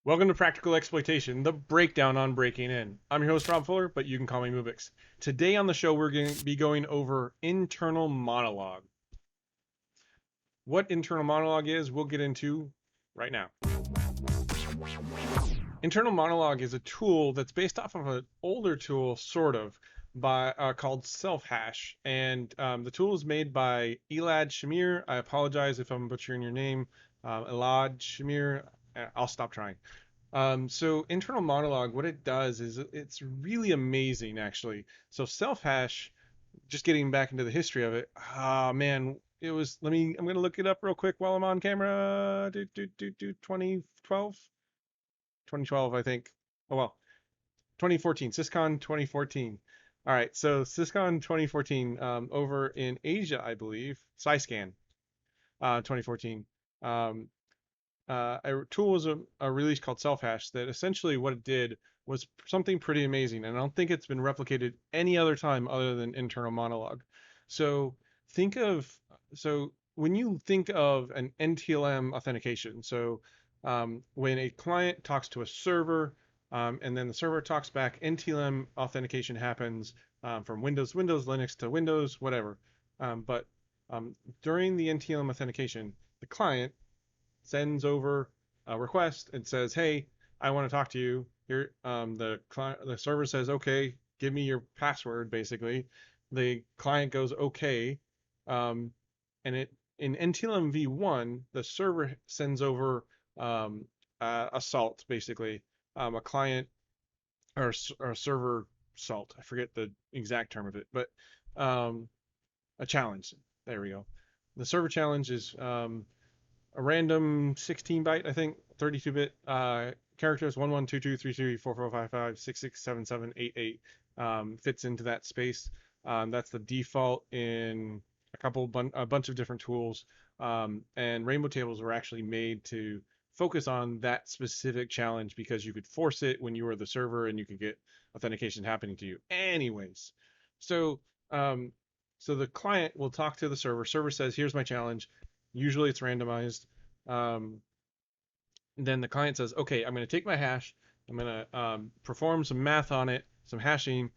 Welcome to Practical Exploitation, the breakdown on breaking in. I'm your host, Rob Fuller, but you can call me Mubix. Today on the show, we're going to be going over internal monologue. What internal monologue is, we'll get into right now. Internal monologue is a tool that's based off of an older tool, sort of, called self-hash. And the tool is made by Elad Shamir. I apologize if I'm butchering your name. Elad Shamir. I'll stop trying. So internal monologue, what it does is it's really amazing, actually. So self-hash, just getting back into the history of it. Ah, man, I'm gonna look it up real quick while I'm on camera. 2012, 2012, I think. Oh well, 2014, SysCon 2014. All right, so SysCon 2014, over in Asia, I believe, SciScan, 2014. A tool was a release called Self-Hash that essentially what it did was something pretty amazing, and I don't think it's been replicated any other time other than internal monologue. So think of so when you think of an NTLM authentication, so when a client talks to a server, and then the server talks back, NTLM authentication happens from Windows, Linux to Windows, whatever. But during the NTLM authentication, the client sends over a request and says, "Hey, I want to talk to you." Here, the server says, "Okay, give me your password." Basically, the client goes, "Okay," um, and it in NTLM v1, the server sends over a salt, basically, a client or a server salt. I forget the exact term of it, but a challenge. There we go. The server challenge is a random 16 byte, I think, 32-bit characters, 112233344556677888, fits into that space. That's the default in a bunch of different tools. And rainbow tables were actually made to focus on that specific challenge because you could force it when you were the server and you could get authentication happening to you. Anyways, so um, so the client will talk to the server. Server says, "Here's my challenge." Usually it's randomized. Um, then the client says, "Okay, I'm going to take my hash. I'm going to perform some math on it, some hashing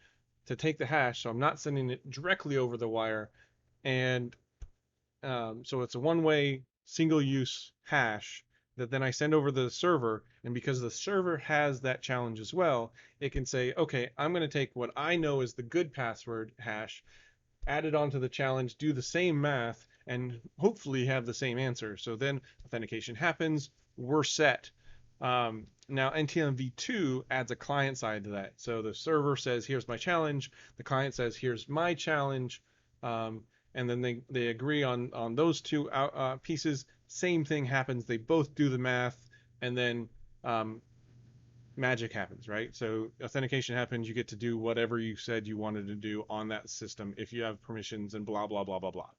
to take the hash. So I'm not sending it directly over the wire. And so it's a one-way, single-use hash that then I send over the server. And because the server has that challenge as well, it can say, okay, I'm going to take what I know is the good password hash, add it onto the challenge, do the same math, and hopefully have the same answer. So then authentication happens, we're set. Now NTLM v2 adds a client side to that. So the server says, "Here's my challenge." The client says, "Here's my challenge." And then they agree on those two pieces. Same thing happens. They both do the math, and then magic happens, right? So authentication happens. You get to do whatever you said you wanted to do on that system if you have permissions and blah, blah, blah, blah, blah.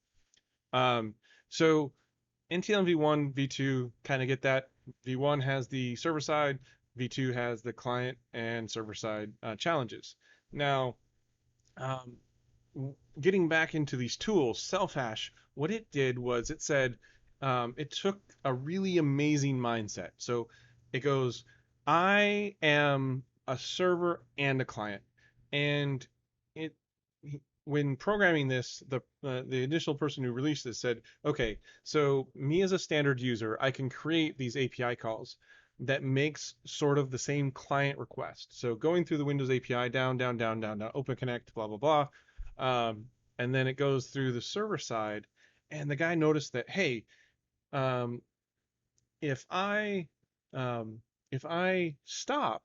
So NTLM v1, v2 kind of get that. v1 has the server side, v2 has the client and server side challenges. Now, um, getting back into these tools, self-hash, what it did was it said, it took a really amazing mindset. So it goes, I am a server and a client. And it when programming this, the initial person who released this said, okay, so me as a standard user, I can create these API calls that makes sort of the same client request. So going through the Windows API, down, down, down, down, down, open connect, blah, blah, blah. And then it goes through the server side. And the guy noticed that, hey, um, if I if I stop,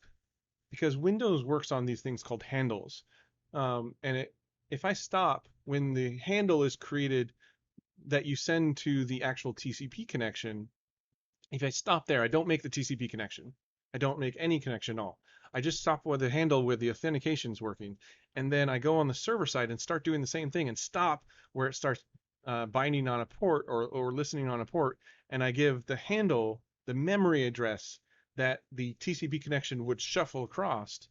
because Windows works on these things called handles, and if I stop when the handle is created that you send to the actual TCP connection, if I stop there, I don't make the TCP connection. I don't make any connection at all. I just stop with the handle where the authentication is working, and then I go on the server side and start doing the same thing and stop where it starts binding on a port or listening on a port, and I give the handle the memory address that the TCP connection would shuffle across.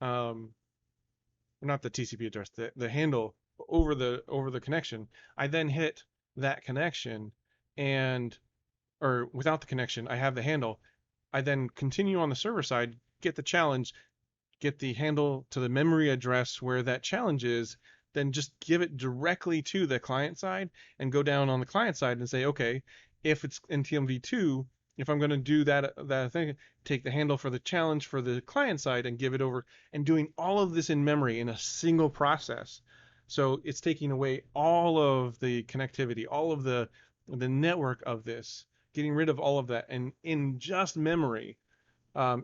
Not the TCP address, the handle over the connection. I then hit that connection, and or without the connection, I have the handle. I then continue on the server side, get the challenge, get the handle to the memory address where that challenge is, then just give it directly to the client side and go down on the client side and say, okay, if it's NTLM-v2, if I'm going to do that thing, take the handle for the challenge for the client side and give it over, and doing all of this in memory in a single process. So it's taking away all of the connectivity, all of the network of this, getting rid of all of that, and in just memory,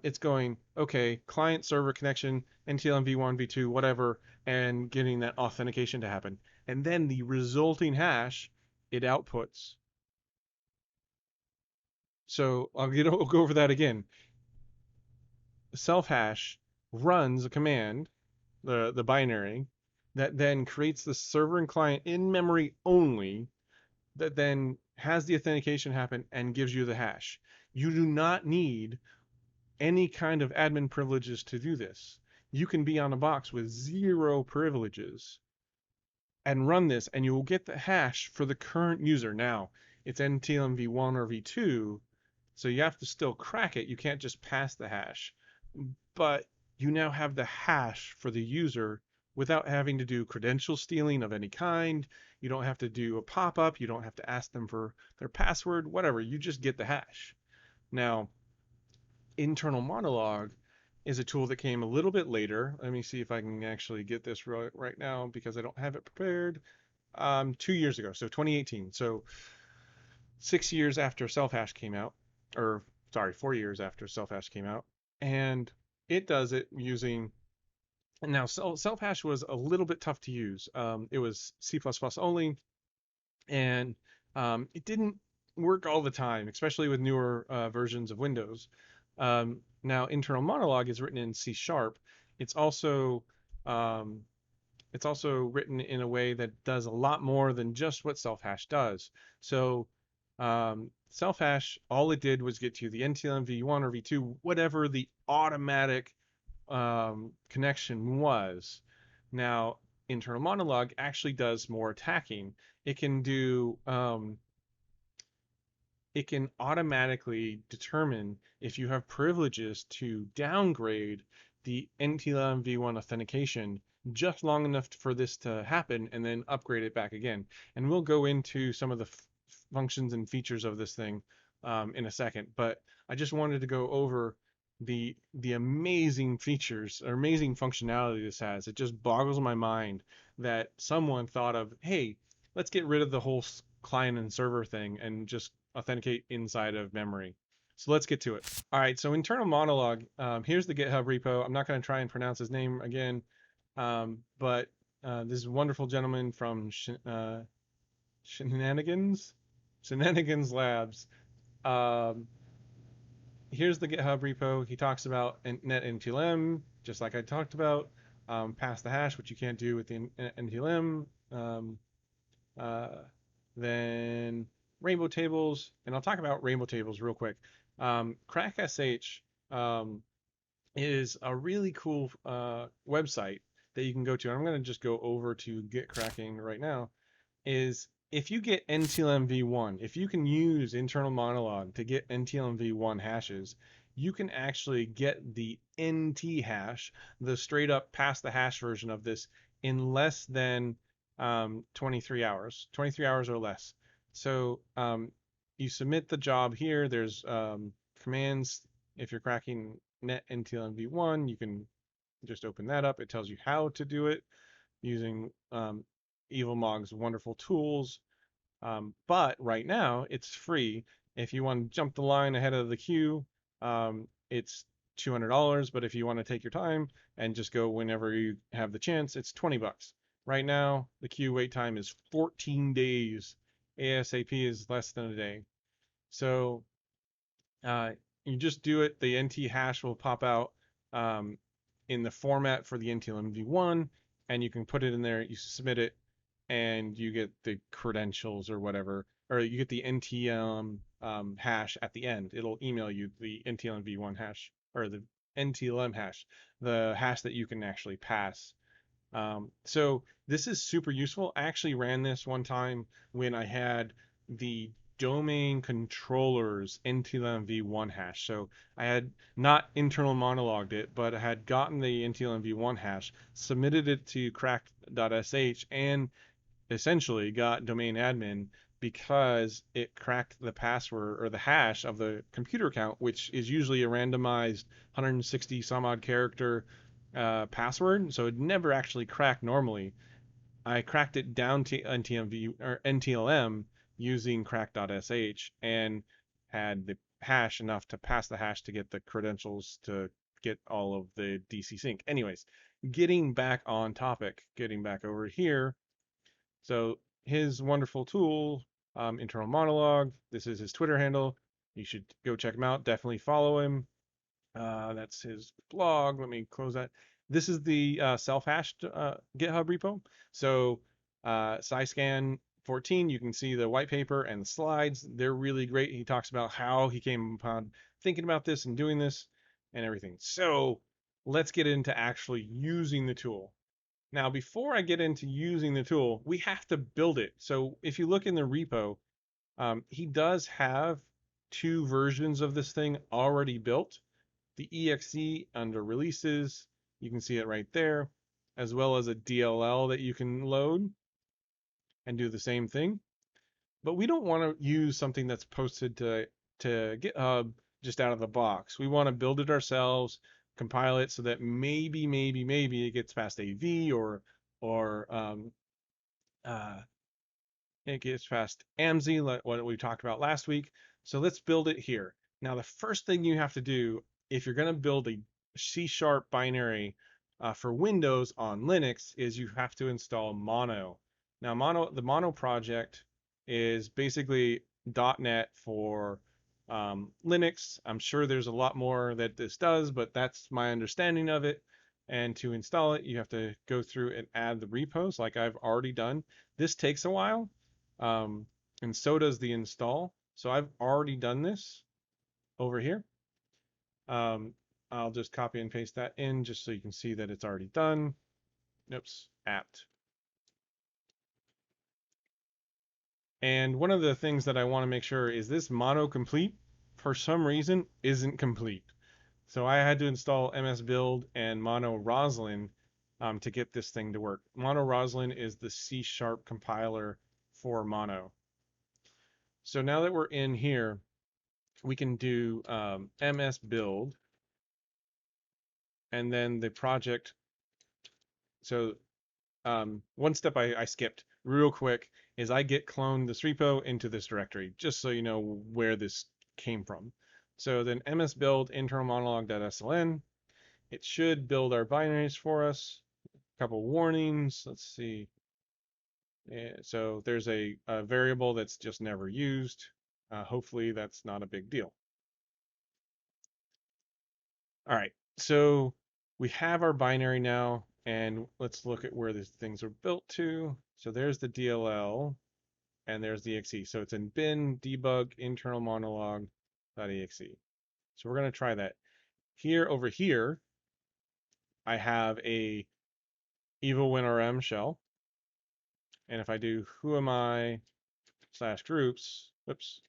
it's going, okay, client server connection, NTLM v1, v2, whatever, and getting that authentication to happen. And then the resulting hash, it outputs. So I'll go over that again. Self hash runs a command, the binary, that then creates the server and client in memory only, that then has the authentication happen and gives you the hash. You do not need any kind of admin privileges to do this. You can be on a box with 0 privileges and run this, and you will get the hash for the current user. Now, it's NTLM v1 or v2, so you have to still crack it. You can't just pass the hash, but you now have the hash for the user without having to do credential stealing of any kind. You don't have to do a pop-up. You don't have to ask them for their password, whatever. You just get the hash. Now, internal monologue is a tool that came a little bit later. Let me see if I can actually get this right now because I don't have it prepared. 2 years ago, so 2018. So 6 years after self-hash came out, or sorry, 4 years after self-hash came out, and it does it using. Now, self-hash was a little bit tough to use. It was C++ only, and it didn't work all the time, especially with newer versions of Windows. Now, internal monologue is written in C#. It's also um, it's also written in a way that does a lot more than just what self-hash does. So self-hash, all it did was get you the NTLM v1 or v2, whatever the automatic connection was. Now, internal monologue actually does more attacking. It can do it can automatically determine if you have privileges to downgrade the NTLM v1 authentication just long enough for this to happen and then upgrade it back again. And we'll go into some of the functions and features of this thing in a second, but I just wanted to go over the amazing features or amazing functionality this has. It just boggles my mind that someone thought of, hey, let's get rid of the whole client and server thing and just authenticate inside of memory. So let's get to it. All right, so internal monologue. Here's the GitHub repo. I'm not going to try and pronounce his name again, but this wonderful gentleman from Shenanigans Labs. Here's the GitHub repo. He talks about net NTLM, just like I talked about. Pass the hash, which you can't do with the NTLM. Then rainbow tables, and I'll talk about rainbow tables real quick. CrackSH is a really cool website that you can go to. I'm going to just go over to Get Cracking right now. Is if you get NTLM v1, if you can use internal monologue to get NTLM v1 hashes, you can actually get the NT hash, the straight up pass the hash version of this, in less than 23 hours or less. So you submit the job here. There's commands. If you're cracking net NTLM v1, you can just open that up. It tells you how to do it using EvilMog's wonderful tools. But right now it's free. If you want to jump the line ahead of the queue, it's $200. But if you want to take your time and just go whenever you have the chance, it's $20. Right now, the queue wait time is 14 days. ASAP is less than a day. So you just do it. The NT hash will pop out in the format for the NTLM v1, and you can put it in there. You submit it, and you get the credentials or whatever, or you get the NTLM hash at the end. It'll email you the NTLM v1 hash, or the NTLM hash, the hash that you can actually pass. So this is super useful. I actually ran this one time when I had the domain controllers NTLM v1 hash. So I had not internal monologued it, but I had gotten the NTLM v1 hash, submitted it to cracked.sh, and essentially got domain admin because it cracked the password or the hash of the computer account, which is usually a randomized 160 some odd character password. So it never actually cracked normally. I cracked it down to NTMV or NTLM using crack.sh and had the hash enough to pass the hash to get the credentials to get all of the DC sync. Anyways, getting back on topic, getting back over here. So his wonderful tool, internal monologue. This is his Twitter handle. You should go check him out. Definitely follow him. That's his blog. Let me close that. This is the self-hashed GitHub repo. So SciScan 14, you can see the white paper and the slides. They're really great. He talks about how he came upon thinking about this and doing this and everything. So let's get into actually using the tool. Now, before I get into using the tool, we have to build it. So if you look in the repo, he does have two versions of this thing already built. The exe under releases, you can see it right there, as well as a DLL that you can load and do the same thing. But we don't want to use something that's posted to GitHub just out of the box. We want to build it ourselves, compile it so that maybe it gets past AV or uh, it gets past AMSI, like what we talked about last week. So let's build it here. Now, the first thing you have to do if you're going to build a C# binary for Windows on Linux is you have to install Mono. Now, the Mono project is basically .NET for Linux. I'm sure there's a lot more that this does, but that's my understanding of it. And to install it, you have to go through and add the repos like I've already done. This takes a while, and so does the install. So I've already done this over here. Um, I'll just copy and paste that in just so you can see that it's already done. Oops, apt. And one of the things that I want to make sure is this mono complete, for some reason, isn't complete. So I had to install MS Build and Mono Roslyn to get this thing to work. Mono Roslyn is the C# compiler for Mono. So now that we're in here, we can do MS Build and then the project. So one step I skipped real quick is I get cloned this repo into this directory, just so you know where this came from. So then ms build internal monologue.sln. It should build our binaries for us. A couple warnings. Let's see. Yeah, so there's a variable that's just never used. Hopefully that's not a big deal. All right, so we have our binary now, and let's look at where these things are built to. So there's the DLL, and there's the exe. So it's in bin debug internal monologue.exe. So we're going to try that. Here, over here, I have a evil winrm shell. And if I do who am I / groups, oops,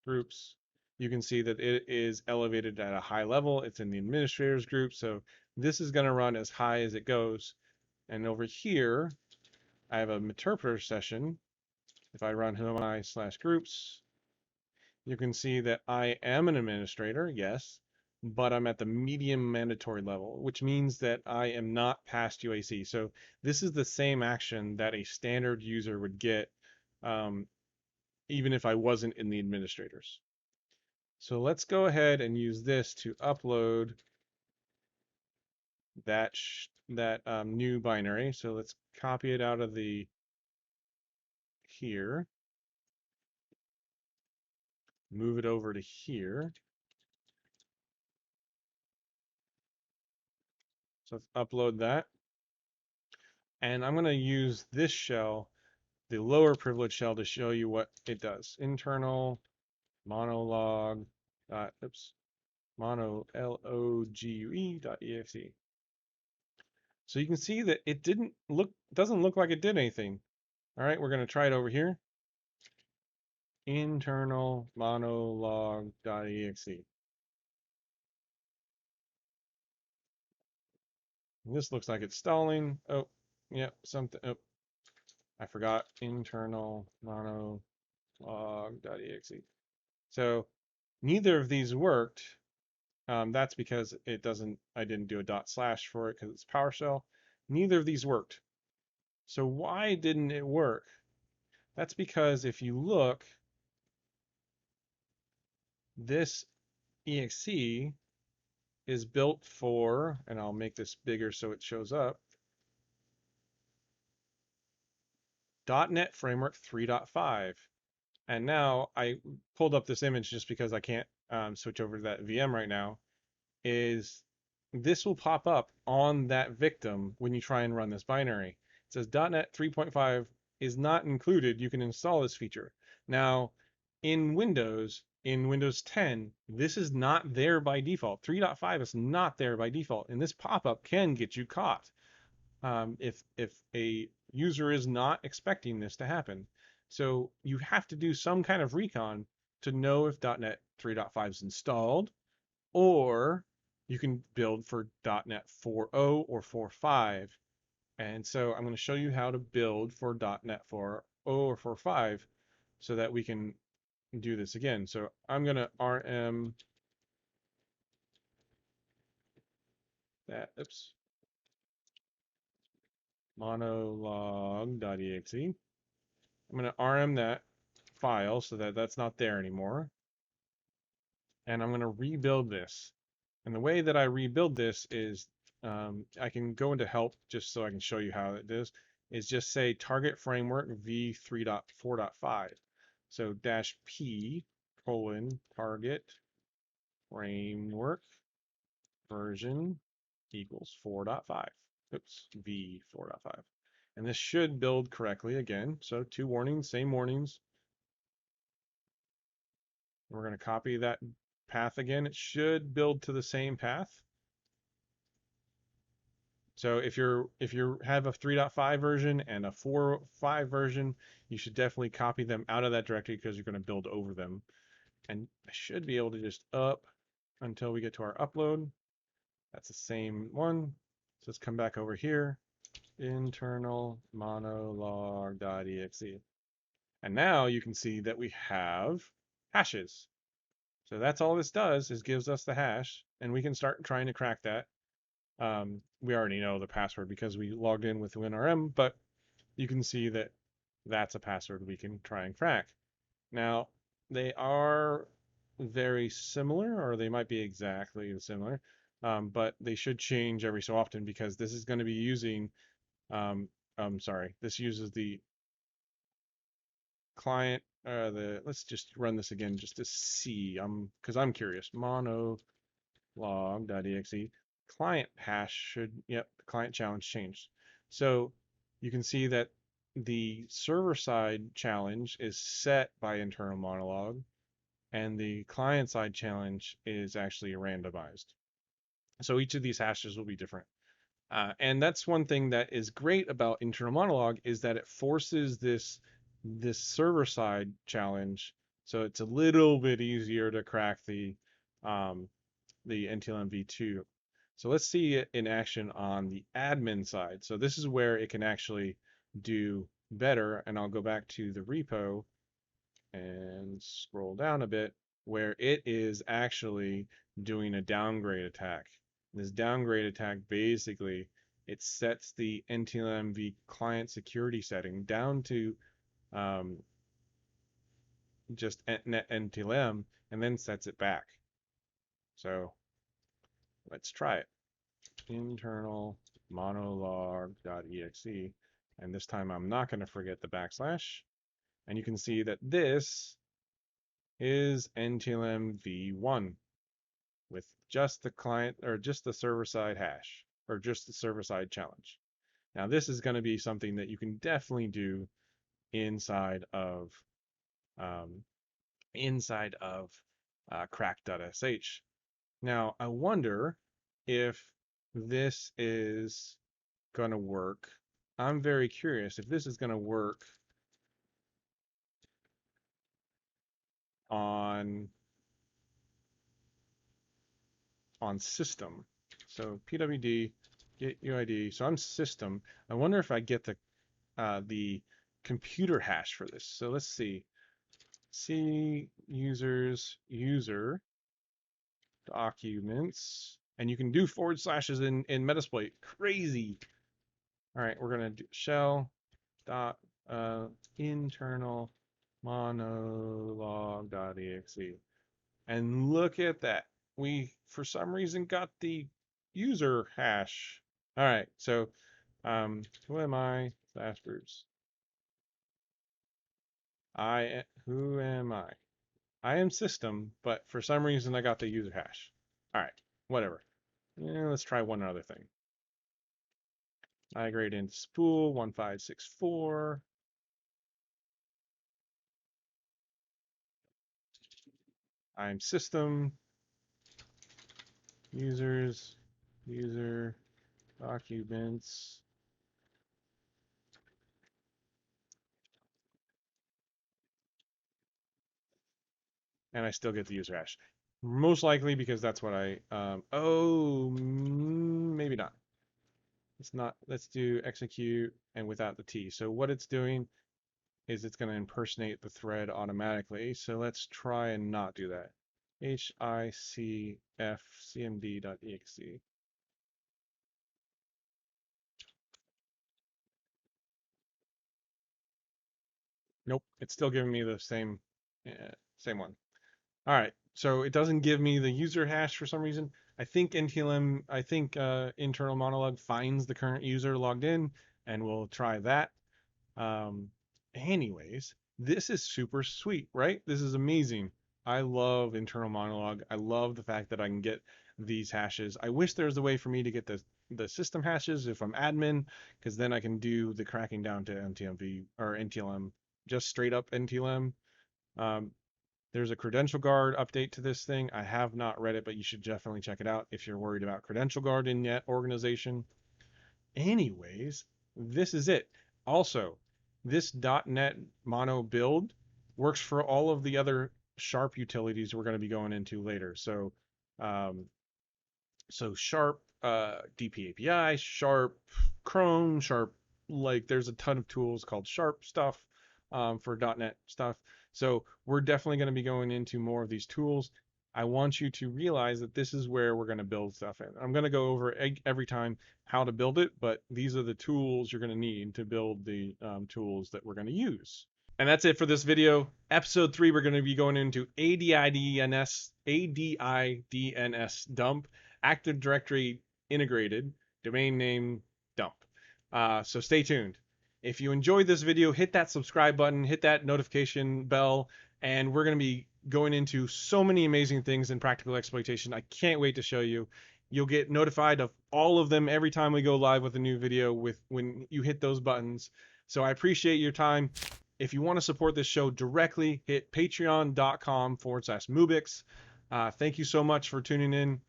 groups, you can see that it is elevated at a high level. It's in the administrators group. So this is going to run as high as it goes. And over here, I have a interpreter session. If I run who am I / groups, you can see that I am an administrator, yes, but I'm at the medium mandatory level, which means that I am not past UAC. So this is the same action that a standard user would get even if I wasn't in the administrators. So let's go ahead and use this to upload that new binary. So let's copy it out of the here, move it over to here. So let's upload that. And I'm going to use this shell, the lower privilege shell, to show you what it does. Internal monologue monologue.exe. So you can see that it doesn't look like it did anything. All right, we're going to try it over here. internal monologue.exe. This looks like it's stalling. Oh, yep, something. Oh, I forgot internal monologue.exe. So neither of these worked. That's because it doesn't. I didn't do a dot slash for it because it's PowerShell. Neither of these worked. So why didn't it work? That's because if you look, this exe is built for, and I'll make this bigger so it shows up, .NET Framework 3.5. And now I pulled up this image just because I can't switch over to that VM right now, is this will pop up on that victim when you try and run this binary. It says .NET 3.5 is not included. You can install this feature. Now, in Windows 10, this is not there by default. 3.5 is not there by default, and this pop-up can get you caught if a user is not expecting this to happen. So you have to do some kind of recon to know if .NET 3.5 is installed, or you can build for .NET 4.0 or 4.5. And so I'm going to show you how to build for .NET 4.0 or 4.5 so that we can do this again. So I'm going to rm that, oops, monologue.exe. I'm going to rm that file so that that's not there anymore. And I'm going to rebuild this. And the way that I rebuild this is I can go into help just so I can show you how it is just say target framework v3.4.5. So -p target framework version equals 4.5. Oops, v4.5. And this should build correctly again. So 2 warnings, same warnings. We're going to copy that path again. It should build to the same path. So if you have a 3.5 version and a 4.5 version, you should definitely copy them out of that directory because you're going to build over them. And I should be able to just up until we get to our upload. That's the same one. So let's come back over here, internal monologue.exe. And now you can see that we have hashes. So that's all this does is gives us the hash, and we can start trying to crack that. We already know the password because we logged in with WinRM, but you can see that that's a password we can try and crack. Now, they are very similar, or they might be exactly similar, but they should change every so often because this is going to be using, this uses the client, let's just run this again just to see, because I'm curious, monologue.exe, client hash should, yep, the client challenge changed. So you can see that the server side challenge is set by internal monologue, and the client side challenge is actually randomized. So each of these hashes will be different. And that's one thing that is great about internal monologue is that it forces this server side challenge, so it's a little bit easier to crack the NTLM v2. So let's see it in action on the admin side. So this is where it can actually do better, and I'll go back to the repo and scroll down a bit, where it is actually doing a downgrade attack. This downgrade attack basically it sets the NTLM v client security setting down to just net NTLM and then sets it back. So let's try it. Internal monologue.exe, and this time I'm not going to forget the backslash. And you can see that this is NTLM v1 with just the client or just the server side hash or just the server side challenge. Now this is going to be something that you can definitely do inside of um, crack.sh. Now I wonder if this is going to work. I'm very curious if this is going to work on system. So pwd get UID. So I'm system. I wonder if I get the computer hash for this. So let's see. C users user documents, and you can do forward slashes in Metasploit. Crazy. All right, we're gonna do shell dot internal monologue.exe, and look at that. We for some reason got the user hash. All right, so who am I? Slash who am I? I am system, but for some reason I got the user hash. All right, whatever. Let's try one other thing. I grade into spool 1564. I'm system users user documents. And I still get the user hash. Most likely because that's what I, maybe not. It's not, let's do execute and without the T. So what it's doing is it's going to impersonate the thread automatically. So let's try and not do that. HICFCMD.exe. Nope, it's still giving me the same one. All right, so it doesn't give me the user hash for some reason. I think NTLM, internal monologue finds the current user logged in, and we'll try that. Anyways, this is super sweet, right? This is amazing. I love internal monologue. I love the fact that I can get these hashes. I wish there was a way for me to get the system hashes if I'm admin, because then I can do the cracking down to NTMV or NTLM, just straight up NTLM. Um, there's a credential guard update to this thing. I have not read it, but you should definitely check it out if you're worried about credential guard in that organization. Anyways, this is it. Also, this .NET Mono build works for all of the other Sharp utilities we're going to be going into later. So, Sharp DP API, Sharp Chrome, Sharp, like there's a ton of tools called Sharp stuff for .NET stuff. So we're definitely going to be going into more of these tools. I want you to realize that this is where we're going to build stuff in. I'm going to go over every time how to build it, but these are the tools you're going to need to build the tools that we're going to use. And that's it for this video. Episode 3, we're going to be going into ADIDNS dump, Active Directory integrated, domain name dump. So stay tuned. If you enjoyed this video, hit that subscribe button, hit that notification bell, and we're going to be going into so many amazing things in practical exploitation. I can't wait to show you. You'll get notified of all of them every time we go live with a new video when you hit those buttons. So I appreciate your time. If you want to support this show directly, hit patreon.com/Moobix. Thank you so much for tuning in.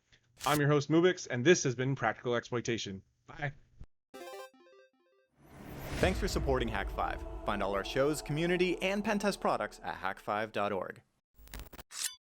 I'm your host, Moobix, and this has been Practical Exploitation. Bye. Thanks for supporting Hack5. Find all our shows, community, and pentest products at hack5.org.